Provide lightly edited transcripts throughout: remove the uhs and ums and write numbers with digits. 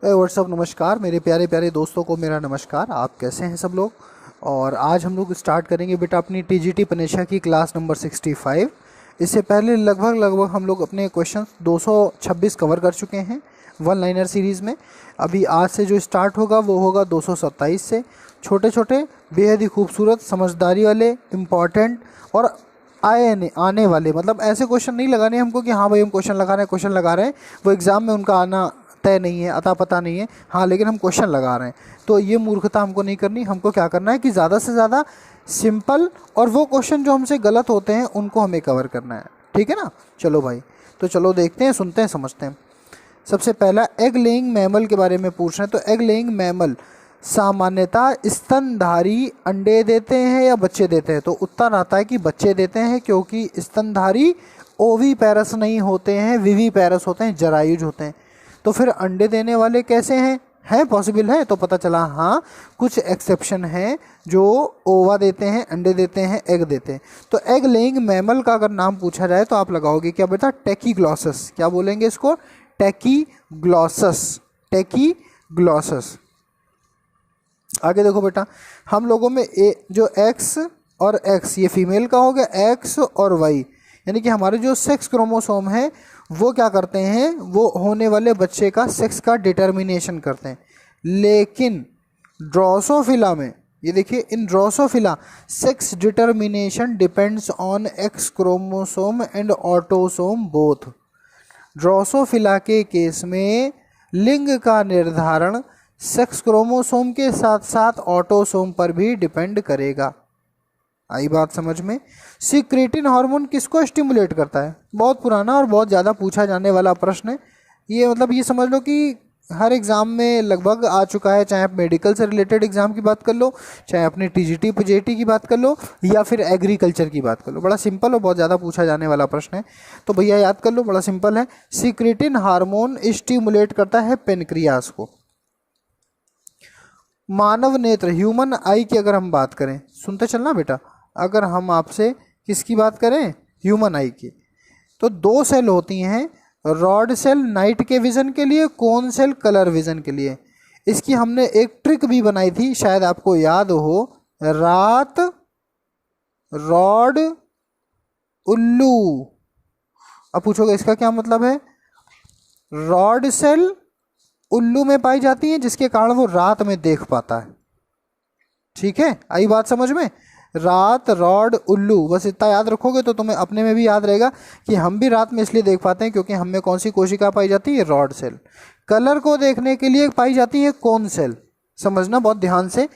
WhatsApp नमस्कार मेरे प्यारे प्यारे दोस्तों को मेरा नमस्कार। आप कैसे हैं सब लोग। और आज हम लोग स्टार्ट करेंगे बेटा अपनी टीजीटी पनेशा की क्लास नंबर 65। इससे पहले लगभग हम लोग अपने क्वेश्चन 226 कवर कर चुके हैं वन लाइनर सीरीज़ में। अभी आज से जो स्टार्ट होगा वो होगा 227 से। छोटे छोटे बेहद ही खूबसूरत समझदारी वाले इम्पॉर्टेंट और आने वाले, मतलब ऐसे क्वेश्चन नहीं लगाने हमको कि हाँ भाई हम क्वेश्चन लगा रहे हैं, वो एग्ज़ाम में उनका आना तय नहीं है, अता पता नहीं है, हाँ लेकिन हम क्वेश्चन लगा रहे हैं। तो ये मूर्खता हमको नहीं करनी। हमको क्या करना है कि ज़्यादा से ज़्यादा सिंपल और वो क्वेश्चन जो हमसे गलत होते हैं उनको हमें कवर करना है, ठीक है ना। चलो भाई, तो चलो देखते हैं, सुनते हैं, समझते हैं। सबसे पहला एग लेइंग मैमल के बारे में पूछ रहे हैं। तो एग लेइंग मैमल सामान्यतः स्तनधारी अंडे देते हैं या बच्चे देते हैं। तो उत्तर आता है कि बच्चे देते हैं, क्योंकि स्तनधारी ओवीपैरस नहीं होते हैं, विवीपैरस होते हैं, जरायुज होते हैं। तो फिर अंडे देने वाले कैसे हैं पॉसिबल है। तो पता चला हाँ कुछ एक्सेप्शन हैं जो ओवा देते हैं, अंडे देते हैं, एग देते हैं। तो एग लेइंग मैमल का अगर नाम पूछा जाए तो आप लगाओगे क्या बेटा, टैकीग्लॉसस। क्या बोलेंगे इसको, टैकीग्लॉसस, टैकीग्लॉसस। आगे देखो बेटा, हम लोगों में जो एक्स और एक्स, ये फीमेल का हो गया, एक्स और वाई, यानी कि हमारे जो सेक्स क्रोमोसोम है वो क्या करते हैं, वो होने वाले बच्चे का सेक्स का डिटर्मिनेशन करते हैं। लेकिन ड्रोसोफिला में, ये देखिए, इन Drosophila sex determination depends on x chromosome and autosome both. Drosophila के केस में लिंग का निर्धारण सेक्स क्रोमोसोम के साथ साथ ऑटोसोम पर भी डिपेंड करेगा। आई बात समझ में। सिक्रेटिन हार्मोन किसको स्टिमुलेट करता है, बहुत पुराना और बहुत ज़्यादा पूछा जाने वाला प्रश्न है ये। मतलब ये समझ लो कि हर एग्ज़ाम में लगभग आ चुका है, चाहे आप मेडिकल से रिलेटेड एग्ज़ाम की बात कर लो, चाहे अपने टीजीटी पीजीटी की बात कर लो, या फिर एग्रीकल्चर की बात कर लो। बड़ा सिंपल और बहुत ज़्यादा पूछा जाने वाला प्रश्न है, तो भैया याद कर लो, बड़ा सिंपल है। सिक्रेटिन हार्मोन स्टिमुलेट करता है पेनक्रियास को। मानव नेत्र, ह्यूमन आई की अगर हम बात करें, सुनते चलना बेटा, अगर हम आपसे किसकी बात करें, ह्यूमन आई की, तो दो सेल होती हैं, रॉड सेल नाइट के विज़न के लिए, कोन सेल कलर विज़न के लिए। इसकी हमने एक ट्रिक भी बनाई थी, शायद आपको याद हो, रात रॉड उल्लू। अब पूछोगे इसका क्या मतलब है। रॉड सेल उल्लू में पाई जाती है, जिसके कारण वो रात में देख पाता है, ठीक है। आई बात समझ में। रात रॉड उल्लू, बस इतना याद रखोगे तो तुम्हें अपने में भी याद रहेगा कि हम भी रात में इसलिए देख पाते हैं क्योंकि हम में कौन सी कोशिका पाई जाती है, रॉड सेल। कलर को देखने के लिए पाई जाती है कोन सेल, समझना बहुत ध्यान से।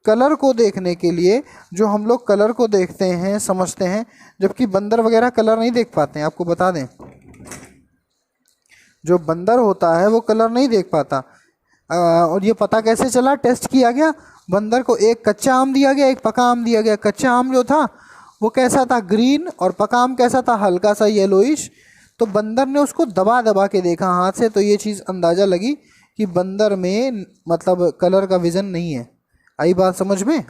कलर को देखने के लिए जो हम लोग कलर को देखते हैं, समझते हैं, जबकि बंदर वगैरह कलर नहीं देख पाते हैं। आपको बता दें, जो बंदर होता है वो कलर नहीं देख पाता। और ये पता कैसे चला, टेस्ट किया गया, बंदर को एक कच्चा आम दिया गया, एक पका आम दिया गया। कच्चा आम जो था वो कैसा था, ग्रीन, और पका आम कैसा था, हल्का सा येलोइश। तो बंदर ने उसको दबा दबा के देखा हाथ से, तो ये चीज़ अंदाज़ा लगी कि बंदर में मतलब कलर का विज़न नहीं है। आई बात समझ में।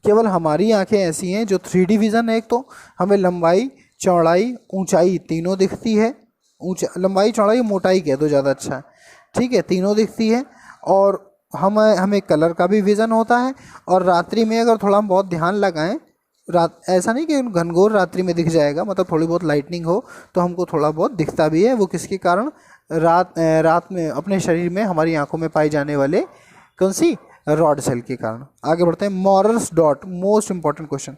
केवल हमारी आंखें ऐसी हैं जो 3D विज़न है। एक तो हमें लंबाई चौड़ाई ऊंचाई तीनों दिखती है, लंबाई चौड़ाई मोटाई कह दो ज़्यादा अच्छा है, ठीक है, तीनों दिखती है। और हमें कलर का भी विज़न होता है। और रात्रि में अगर थोड़ा हम बहुत ध्यान लगाएं, रात ऐसा नहीं कि घनघोर रात्रि में दिख जाएगा, मतलब थोड़ी बहुत लाइटनिंग हो तो हमको थोड़ा बहुत दिखता भी है। वो किसके कारण, रात में अपने शरीर में हमारी आंखों में पाई जाने वाले कौन सी, रॉड सेल के कारण। आगे बढ़ते हैं। Maurer's dot, most important question.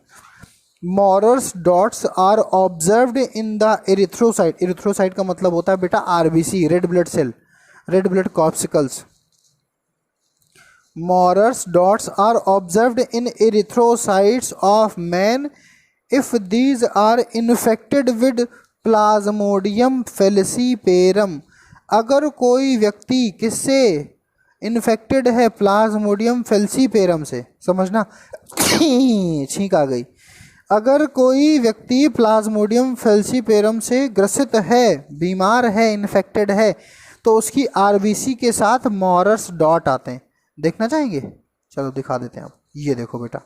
Maurer's dots are observed in the erythrocyte. Erythrocyte का मतलब होता है बेटा RBC, red blood cell, red blood corpuscles. Morer's dots are observed in erythrocytes of man if these are infected with Plasmodium falciparum। अगर कोई व्यक्ति किससे infected है, प्लाज्मोडियम फेल्सीपेरम से, समझना छींक आ गई। अगर कोई व्यक्ति प्लाज्मोडियम फेल्सीपेरम से ग्रसित है, बीमार है, इन्फेक्टेड है, तो उसकी आरबीसी के साथ मॉरर्स डॉट आते हैं। देखना चाहेंगे, चलो दिखा देते हैं। आप ये देखो बेटा,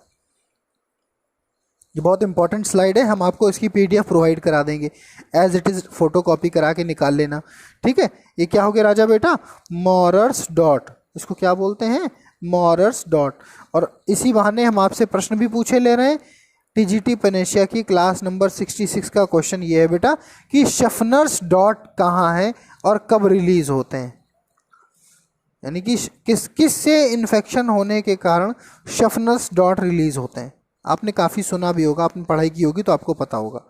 ये बहुत इंपॉर्टेंट स्लाइड है, हम आपको इसकी पीडीएफ प्रोवाइड करा देंगे, as it is photocopy करा के निकाल लेना। ठीक है, ये क्या हो गया राजा बेटा, मॉरर्स डॉट, इसको क्या बोलते हैं, मॉरर्स डॉट। और इसी बहाने हम आपसे प्रश्न भी पूछे ले रहे हैं। टीजीटी पनेशिया की क्लास नंबर 66 का क्वेश्चन ये है बेटा कि शफनर्स डॉट कहाँ है और कब रिलीज होते हैं, यानी कि किस से इन्फेक्शन होने के कारण शफनर्स डॉट रिलीज होते हैं। आपने काफ़ी सुना भी होगा, आपने पढ़ाई की होगी तो आपको पता होगा।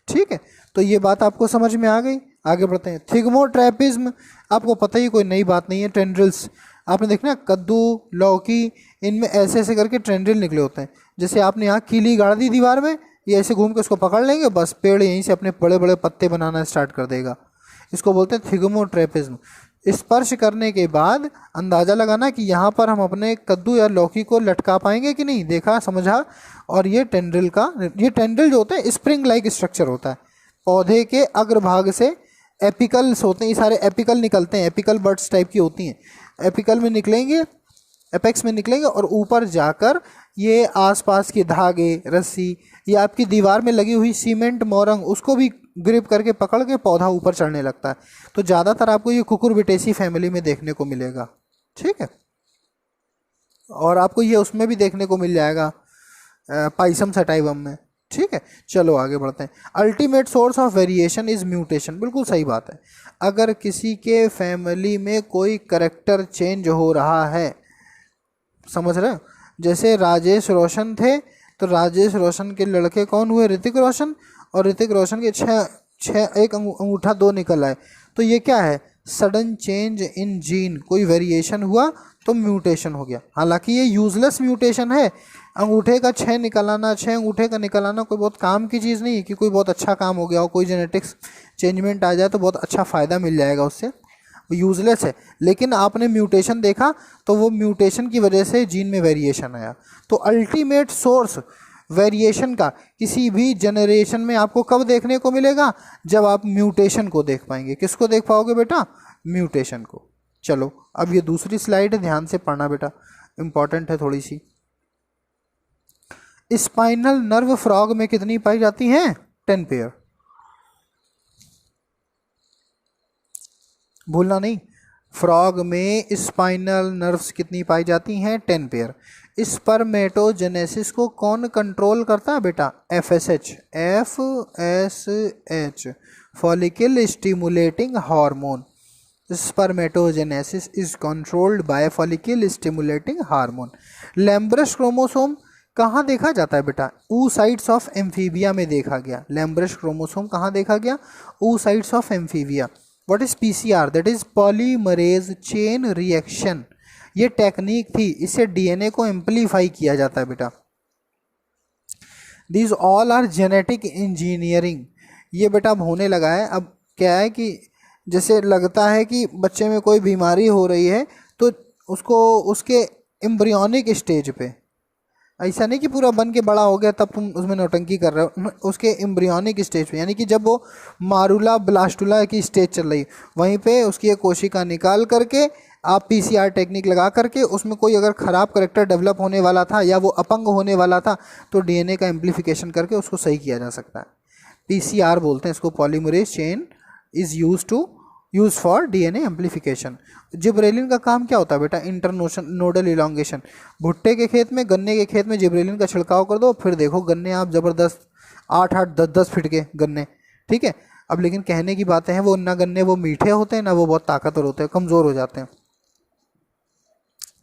ठीक है, तो ये बात आपको समझ में आ गई। आगे बढ़ते हैं। थिग्मोट्रैपिज्म आपको पता ही, कोई नई बात नहीं है। टेंड्रिल्स आपने देखना, कद्दू, लौकी, इनमें ऐसे ऐसे करके टेंड्रिल निकले होते हैं। जैसे आपने यहाँ कीली गाड़ दी दीवार में, ये ऐसे घूम के उसको पकड़ लेंगे, बस पेड़ यहीं से अपने बड़े बड़े पत्ते बनाना स्टार्ट कर देगा। इसको बोलते हैं थिग्मोट्रैपिज्म। स्पर्श करने के बाद अंदाज़ा लगाना कि यहाँ पर हम अपने कद्दू या लौकी को लटका पाएंगे कि नहीं, देखा, समझा। और ये टेंड्रिल जो होता है स्प्रिंग लाइक स्ट्रक्चर होता है। पौधे के अग्रभाग से एपिकल्स होते हैं, ये सारे एपिकल निकलते हैं, एपिकल बर्ड्स टाइप की होती हैं। एपिकल में निकलेंगे, एपेक्स में निकलेंगे और ऊपर जाकर ये आसपास के धागे, रस्सी या आपकी दीवार में लगी हुई सीमेंट मोरंग, उसको भी ग्रिप करके पकड़ के पौधा ऊपर चढ़ने लगता है। तो ज़्यादातर आपको ये कुकुरबिटेसी फैमिली में देखने को मिलेगा। ठीक है, और आपको ये उसमें भी देखने को मिल जाएगा, पाइसम सटाइवम में। ठीक है, चलो आगे बढ़ते हैं। Ultimate source of variation is mutation, बिल्कुल सही बात है। अगर किसी के फैमिली में कोई करेक्टर चेंज हो रहा है, समझ रहे हो, जैसे राजेश रोशन थे तो राजेश रोशन के लड़के कौन हुए, ऋतिक रोशन, और ऋतिक रोशन के एक अंगूठा 2 निकल आए, तो ये क्या है, सडन चेंज इन जीन, कोई वेरिएशन हुआ तो म्यूटेशन हो गया। हालांकि ये यूजलेस म्यूटेशन है, अंगूठे का 6 निकल आना, 6 अंगूठे का निकल आना कोई बहुत काम की चीज़ नहीं है कि कोई बहुत अच्छा काम हो गया हो, कोई जेनेटिक्स चेंजमेंट आ जाए तो बहुत अच्छा फ़ायदा मिल जाएगा उससे, यूजलेस है। लेकिन आपने म्यूटेशन देखा तो वो म्यूटेशन की वजह से जीन में वेरिएशन आया। तो अल्टीमेट सोर्स वेरिएशन का किसी भी जनरेशन में आपको कब देखने को मिलेगा, जब आप म्यूटेशन को देख पाएंगे। किसको देख पाओगे बेटा, म्यूटेशन को। चलो अब ये दूसरी स्लाइड है, ध्यान से पढ़ना बेटा, इंपॉर्टेंट है थोड़ी सी। स्पाइनल नर्व फ्रॉग में कितनी पाई जाती हैं, 10 पेयर, भूलना नहीं। फ्रॉग में स्पाइनल नर्व्स कितनी पाई जाती हैं, 10 पेयर। स्पर्मेटोजेनेसिस को कौन कंट्रोल करता है बेटा, FSH, follicle stimulating hormone. Spermatogenesis is controlled by follicle stimulating hormone. Lampbrush chromosome कहाँ देखा जाता है बेटा, oocytes ऑफ एम्फीबिया में देखा गया। लैम्ब्रश क्रोमोसोम कहाँ देखा गया, oocytes of amphibia. What is PCR, that is polymerase chain reaction. ये टेक्निक थी, इससे DNA को एम्पलीफाई किया जाता है बेटा। These all are genetic engineering. ये बेटा अब होने लगा है। अब क्या है कि जैसे लगता है कि बच्चे में कोई बीमारी हो रही है तो उसको उसके एम्ब्रियोनिक स्टेज पे, ऐसा नहीं कि पूरा बन के बड़ा हो गया तब तुम उसमें नौटंकी कर रहे हो, उसके एम्ब्रियोनिक स्टेज पे, यानी कि जब वो मारूला ब्लास्टुला की स्टेज चल रही, वहीं पे उसकी एक कोशिका निकाल करके आप PCR टेक्निक लगा करके उसमें कोई अगर ख़राब करेक्टर डेवलप होने वाला था या वो अपंग होने वाला था तो DNA का एम्प्लीफिकेशन करके उसको सही किया जा सकता है। PCR बोलते हैं इसको, polymerase chain is use for DNA amplification. Gibberellin का काम क्या होता है बेटा, इंटरनोडल इलांगेशन। भुट्टे के खेत में, गन्ने के खेत में जिब्रेलिन का छिड़काव कर दो, फिर देखो गन्ने आप ज़बरदस्त 8-8, 10-10 फीट के गन्ने। ठीक है, अब लेकिन कहने की बातें हैं, वो ना गन्ने वो मीठे होते हैं ना वो बहुत ताकतवर होते हैं, कमज़ोर हो जाते हैं।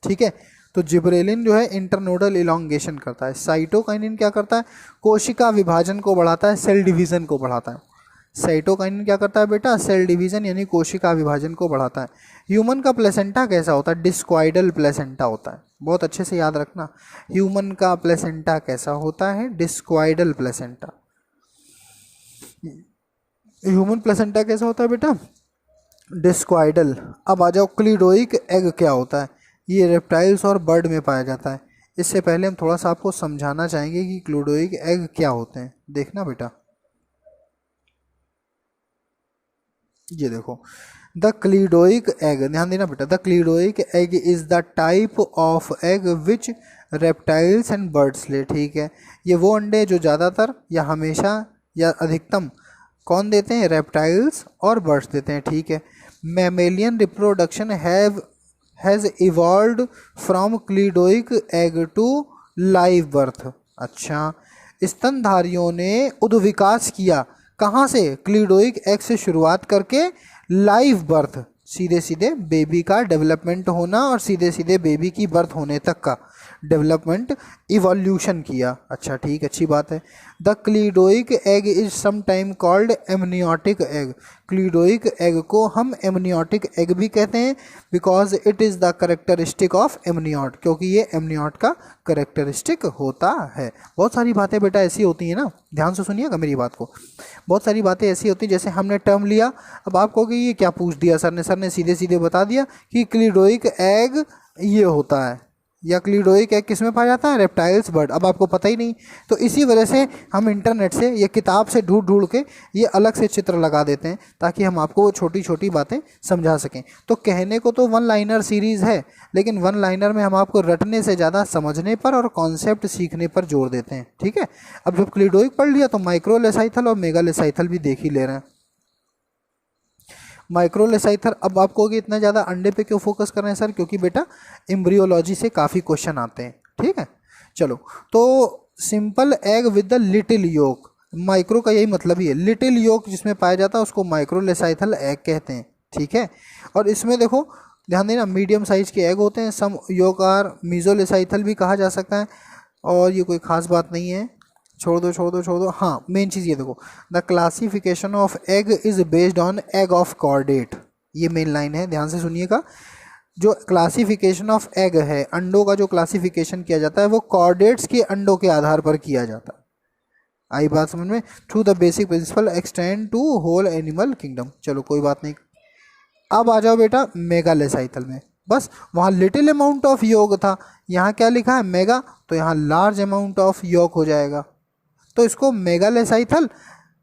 ठीक है, तो जिब्रेलिन जो है इंटरनोडल इलांगेशन करता है। साइटोकाइनिन क्या करता है, कोशिका विभाजन को बढ़ाता है, सेल डिवीजन को बढ़ाता है। साइटोकाइनिन क्या करता है बेटा, सेल डिवीजन यानी कोशिका विभाजन को बढ़ाता है। ह्यूमन का प्लेसेंटा कैसा होता है, डिस्क्वाइडल प्लेसेंटा होता है, बहुत अच्छे से याद रखना। ह्यूमन का प्लेसेंटा कैसा होता है, डिस्क्वाइडल प्लेसेंटा। ह्यूमन प्लेसेंटा कैसा होता है बेटा, डिस्क्वाइडल। अब आ जाओ, क्लीडोइक एग क्या होता है, ये रेप्टाइल्स और बर्ड में पाया जाता है। इससे पहले हम थोड़ा सा आपको समझाना चाहेंगे कि क्लीडोइक एग क्या होते हैं, देखना बेटा। ये देखो, द क्लीडोइक एग, ध्यान देना बेटा, the cleidoic egg is the type of egg which reptiles and birds lay, ठीक है। ये वो अंडे जो ज़्यादातर या हमेशा या अधिकतम कौन देते हैं, रेप्टाइल्स और बर्ड्स देते हैं, ठीक है। Mammalian reproduction has evolved from cleidoic egg to live birth. अच्छा, स्तनधारियों ने उद्विकास किया कहाँ से, क्लीडोइक एग से शुरुआत करके लाइव बर्थ, सीधे सीधे बेबी का डेवलपमेंट होना और सीधे सीधे बेबी की बर्थ होने तक का डेवलपमेंट, इवोल्यूशन किया। अच्छा ठीक, अच्छी बात है। The cleidoic egg is sometime called amniotic egg. Cleidoic egg को हम एमनियोटिक एग भी कहते हैं because it is the characteristic of amniote, क्योंकि ये एमनियोट का करेक्टरिस्टिक होता है। बहुत सारी बातें बेटा ऐसी होती हैं ना, ध्यान से सुनिएगा मेरी बात को। बहुत सारी बातें ऐसी होती हैं, जैसे हमने टर्म लिया, अब आप कहोगे ये क्या पूछ दिया सर ने सीधे सीधे बता दिया कि क्लीडोइक एग ये होता है, या क्लीडोइक एग किस में पाया जाता है, रेप्टाइल्स बर्ड। अब आपको पता ही नहीं, तो इसी वजह से हम इंटरनेट से या किताब से ढूंढ के ये अलग से चित्र लगा देते हैं ताकि हम आपको वो छोटी छोटी बातें समझा सकें। तो कहने को तो वन लाइनर सीरीज़ है, लेकिन वन लाइनर में हम आपको रटने से ज़्यादा समझने पर और कॉन्सेप्ट सीखने पर जोर देते हैं, ठीक है। अब जब क्लीडोइक पढ़ लिया तो माइक्रोलेसाइथल और मेगालेसाइथल भी देख ही ले रहे हैं। माइक्रोलेसाइथल, अब आपको कि इतना ज़्यादा अंडे पे क्यों फोकस कर रहे हैं सर, क्योंकि बेटा एम्ब्रियोलॉजी से काफ़ी क्वेश्चन आते हैं, ठीक है। चलो, तो simple egg with the little yolk, micro का यही मतलब ही है, लिटिल योक जिसमें पाया जाता है उसको माइक्रोलेसाइथल एग कहते हैं, ठीक है। और इसमें देखो ध्यान देना, मीडियम साइज के एग होते हैं, सम योक आर मीजोलेसाइथल भी कहा जा सकता है, और ये कोई खास बात नहीं है, छोड़ दो। हाँ, मेन चीज़ ये देखो, the classification of egg is based on egg of chordate, ये मेन लाइन है, ध्यान से सुनिएगा। जो क्लासिफिकेशन ऑफ एग है, अंडों का जो क्लासिफिकेशन किया जाता है वो कॉर्डेट्स के अंडों के आधार पर किया जाता है। आई बात समझ में, through the basic principle extend to whole animal kingdom. चलो कोई बात नहीं, अब आ जाओ बेटा मेगालेसाइथल में। बस वहाँ लिटिल अमाउंट ऑफ योग था, यहाँ क्या लिखा है मेगा, तो यहाँ लार्ज अमाउंट ऑफ योग हो जाएगा, तो इसको मेगालेसाइथल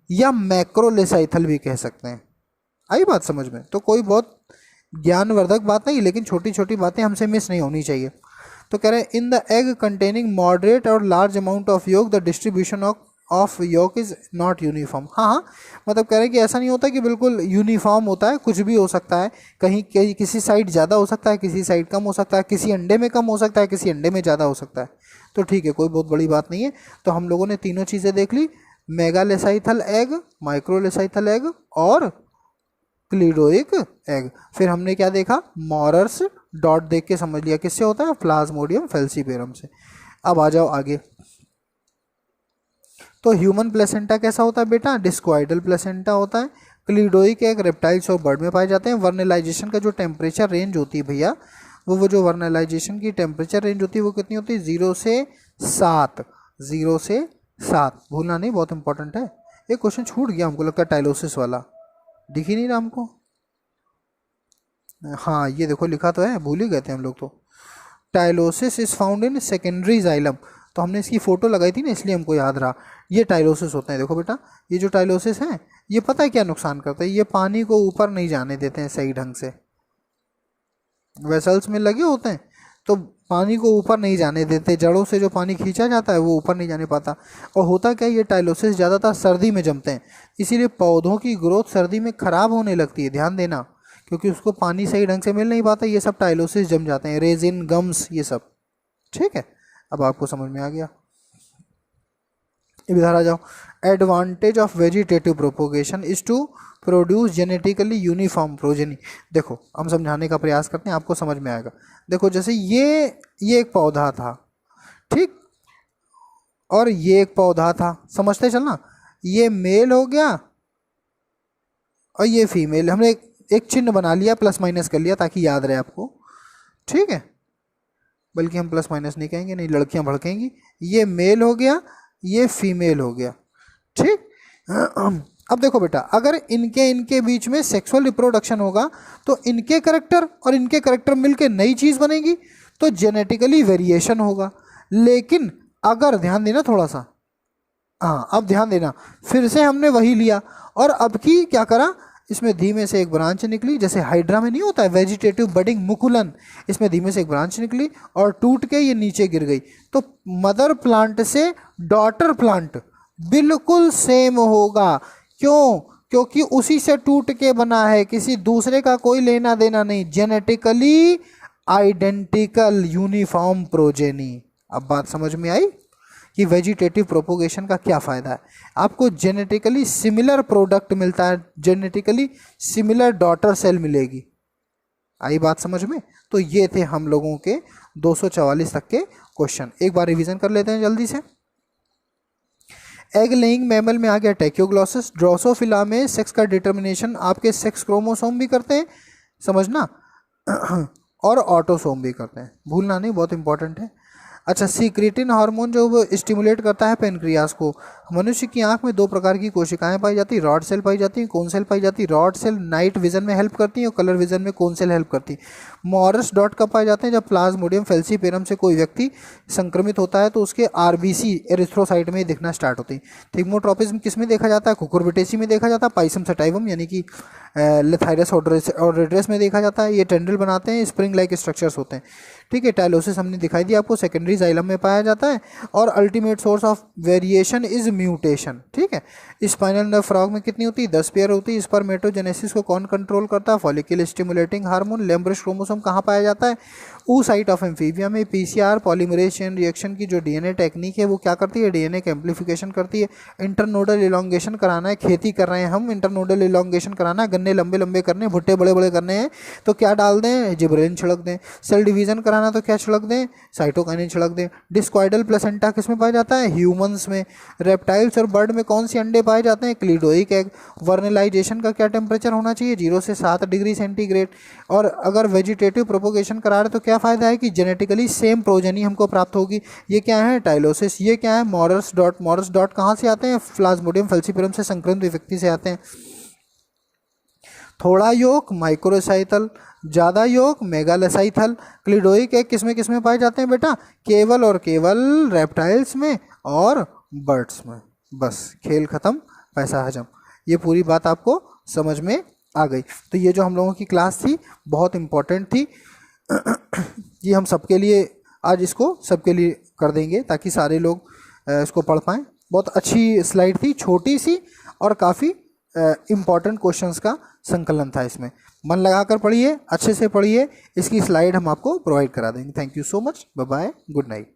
या मैक्रोलेसाइथल भी कह सकते हैं। आई बात समझ में, तो कोई बहुत ज्ञानवर्धक बात नहीं, लेकिन छोटी छोटी बातें हमसे मिस नहीं होनी चाहिए। तो कह रहे हैं in the egg containing moderate और लार्ज अमाउंट ऑफ योग द डिस्ट्रीब्यूशन ऑफ योग इज नॉट यूनिफॉर्म। हाँ, मतलब कह रहे हैं कि ऐसा नहीं होता कि बिल्कुल यूनिफॉर्म होता है, कुछ भी हो सकता है, कहीं किसी साइड ज़्यादा हो सकता है, किसी साइड कम हो सकता है, किसी अंडे में कम हो सकता है, किसी अंडे में ज़्यादा हो सकता है। तो ठीक है, कोई बहुत बड़ी बात नहीं है। तो हम लोगों ने तीनों चीज़ें देख ली, मेगालेसाइथल एग, माइक्रोलेसाइथल एग और क्लीडोइक एग। फिर हमने क्या देखा, मॉरर्स डॉट देख के समझ लिया किससे होता है, प्लाज्मोडियम फैल्सीपेरम से। अब आ जाओ आगे, तो ह्यूमन प्लेसेंटा कैसा होता है बेटा, डिस्क्वाइडल प्लेसेंटा होता है। क्लीडोइक एग रेप्टाइल्स और बर्ड में पाए जाते हैं। वर्नलाइजेशन का जो टेम्परेचर रेंज होती है भैया, वो जो वर्नलाइजेशन की टेम्परेचर रेंज होती है वो कितनी होती है, 0 से 7। भूलना नहीं, बहुत इंपॉर्टेंट है। एक क्वेश्चन छूट गया हमको लगता है, टाइलोसिस वाला, दिख ही नहीं रहा हमको। हाँ ये देखो लिखा तो है, भूल ही गए थे हम लोग तो। Tylosis is found in secondary xylem, तो हमने इसकी फोटो लगाई थी ना, इसलिए हमको याद रहा। ये टाइलोसिस होते हैं। देखो बेटा, ये जो टाइलोसिस है ये पता है क्या नुकसान करता है, ये पानी को ऊपर नहीं जाने देते हैं सही ढंग से। वेसल्स में लगे होते हैं तो पानी को ऊपर नहीं जाने देते, जड़ों से जो पानी खींचा जाता है वो ऊपर नहीं जाने पाता। और होता क्या है, ये टाइलोसिस ज़्यादातर सर्दी में जमते हैं, इसीलिए पौधों की ग्रोथ सर्दी में ख़राब होने लगती है, ध्यान देना, क्योंकि उसको पानी सही ढंग से मिल नहीं पाता, ये सब टाइलोसिस जम जाते हैं, रेजिन, गम्स, ये सब। ठीक है, अब आपको समझ में आ गया। इधर आ जाओ, advantage of vegetative propagation is to produce genetically uniform progeny. देखो हम समझाने का प्रयास करते हैं, आपको समझ में आएगा। देखो जैसे ये एक पौधा था, ठीक, और ये एक पौधा था, समझते चलना, ये मेल हो गया और ये फीमेल। हमने एक चिन्ह बना लिया, प्लस माइनस कर लिया ताकि याद रहे आपको, ठीक है, बल्कि हम प्लस माइनस नहीं कहेंगे, नहीं लड़कियां भड़केंगी। ये मेल हो गया, ये फीमेल हो गया, ठीक। अब देखो बेटा, अगर इनके बीच में सेक्सुअल रिप्रोडक्शन होगा तो इनके करेक्टर और इनके करेक्टर मिलके नई चीज़ बनेगी, तो जेनेटिकली वेरिएशन होगा। लेकिन अगर ध्यान देना थोड़ा सा, हाँ अब ध्यान देना, फिर से हमने वही लिया और अब की क्या करा, इसमें धीमे से एक ब्रांच निकली, जैसे हाइड्रा में नहीं होता है वेजिटेटिव बडिंग मुकुलन, इसमें धीमे से एक ब्रांच निकली और टूट के ये नीचे गिर गई। तो मदर प्लांट से डॉटर प्लांट बिल्कुल सेम होगा। क्यों? क्योंकि उसी से टूट के बना है, किसी दूसरे का कोई लेना देना नहीं। Genetically identical uniform progeny. अब बात समझ में आई कि वेजिटेटिव प्रोपोगेशन का क्या फ़ायदा है। आपको जेनेटिकली सिमिलर प्रोडक्ट मिलता है, जेनेटिकली सिमिलर डॉटर सेल मिलेगी। आई बात समझ में? तो ये थे हम लोगों के 244 तक के क्वेश्चन। एक बार रिवीजन कर लेते हैं जल्दी से। एग लेइंग मैमल में आ गया टैक्योग्लॉसिस। ड्रोसोफिला में सेक्स का डिटर्मिनेशन आपके सेक्स क्रोमोसोम भी करते हैं, समझना, और ऑटोसोम भी करते हैं, भूलना नहीं, बहुत इंपॉर्टेंट है। अच्छा, सीक्रेटिन हार्मोन जो वो स्टिमुलेट करता है पेनक्रियास को। मनुष्य की आंख में दो प्रकार की कोशिकाएं पाई जाती है, रॉड सेल पाई जाती है, कोन सेल पाई जाती है। रॉड सेल नाइट विजन में हेल्प करती है और कलर विजन में कोन सेल हेल्प करती है। मॉरस डॉट कब पाए जाते हैं? जब प्लाज्मोडियम फेल्सीपेरम से कोई व्यक्ति संक्रमित होता है तो उसके आरबीसी एरिथ्रोसाइट में दिखना स्टार्ट होती है। थिग्मोट्रोपिज्म किस में देखा जाता है? कुकुरबिटेसी में देखा जाता है। पाइसम सटाइवम यानी कि लेथाइरस ऑर्डरेट्रेस में देखा जाता है। ये टेंडल बनाते हैं, स्प्रिंग लाइक स्ट्रक्चर्स होते हैं, ठीक है। टाइलोसिस हमने दिखाई दिया आपको, सेकेंडरी जाइलम में पाया जाता है। और ultimate source of variation is mutation, ठीक है। स्पाइनल नर्व फ्रॉग में कितनी होती है? 10 पेयर होती है। स्पर्मेटोजेनेसिस को कौन कंट्रोल करता है? Follicle stimulating hormone. Lampbrush chromosome कहाँ पाया जाता है? ऊ साइट ऑफ एम्फीबिया में। पीसीआर पॉलीमरेज चेन रिएक्शन की जो डीएनए टेक्निक है वो क्या करती है? डीएनए का एम्प्लीफिकेशन करती है। इंटरनोडल इलॉन्गेशन कराना है, खेती कर रहे हैं हम, इंटरनोडल इलॉन्गेशन कराना है, गन्ने लंबे लंबे करने, भुट्टे बड़े बड़े करने हैं, तो क्या डाल दें? जिब्रेलिन छिड़क दें। सेल डिवीजन कराना तो क्या छिड़क दें? साइटोकाइनिन छिड़क दें। डिस्क्वाइडल प्लेसेंटा किस में पाया जाता है? ह्यूमंस में। रेप्टाइल्स और बर्ड में कौन सी अंडे पाए जाते हैं? क्लीडोइक एग। वर्नलाइजेशन का क्या टेम्परेचर होना चाहिए? 0 से 7 डिग्री सेंटीग्रेड। और अगर वेजिटेटिव प्रोपोगेशन करा रहे तो क्या फ़ायदा है कि जेनेटिकली सेम प्रोजेनी हमको प्राप्त होगी। ये क्या है? टाइलोसिस। ये क्या है? मॉरस डॉट कहाँ से आते हैं? प्लाज्मोडियम फेल्सीपेरम से संक्रमित व्यक्ति से आते हैं। थोड़ा योग माइक्रोसाइथल, ज़्यादा योग मेगालोसाइथल। क्लिडोइक एग किस में पाए जाते हैं बेटा? केवल और केवल रेप्टाइल्स में और बर्ड्स में। बस खेल ख़त्म, पैसा हजम। ये पूरी बात आपको समझ में आ गई। तो ये जो हम लोगों की क्लास थी बहुत इम्पोर्टेंट थी। ये हम सबके लिए आज इसको सबके लिए कर देंगे ताकि सारे लोग इसको पढ़ पाएँ। बहुत अच्छी स्लाइड थी, छोटी सी और काफ़ी इम्पॉर्टेंट क्वेश्चंस का संकलन था इसमें। मन लगाकर पढ़िए, अच्छे से पढ़िए। इसकी स्लाइड हम आपको प्रोवाइड करा देंगे। Thank you so much, bye bye, good night.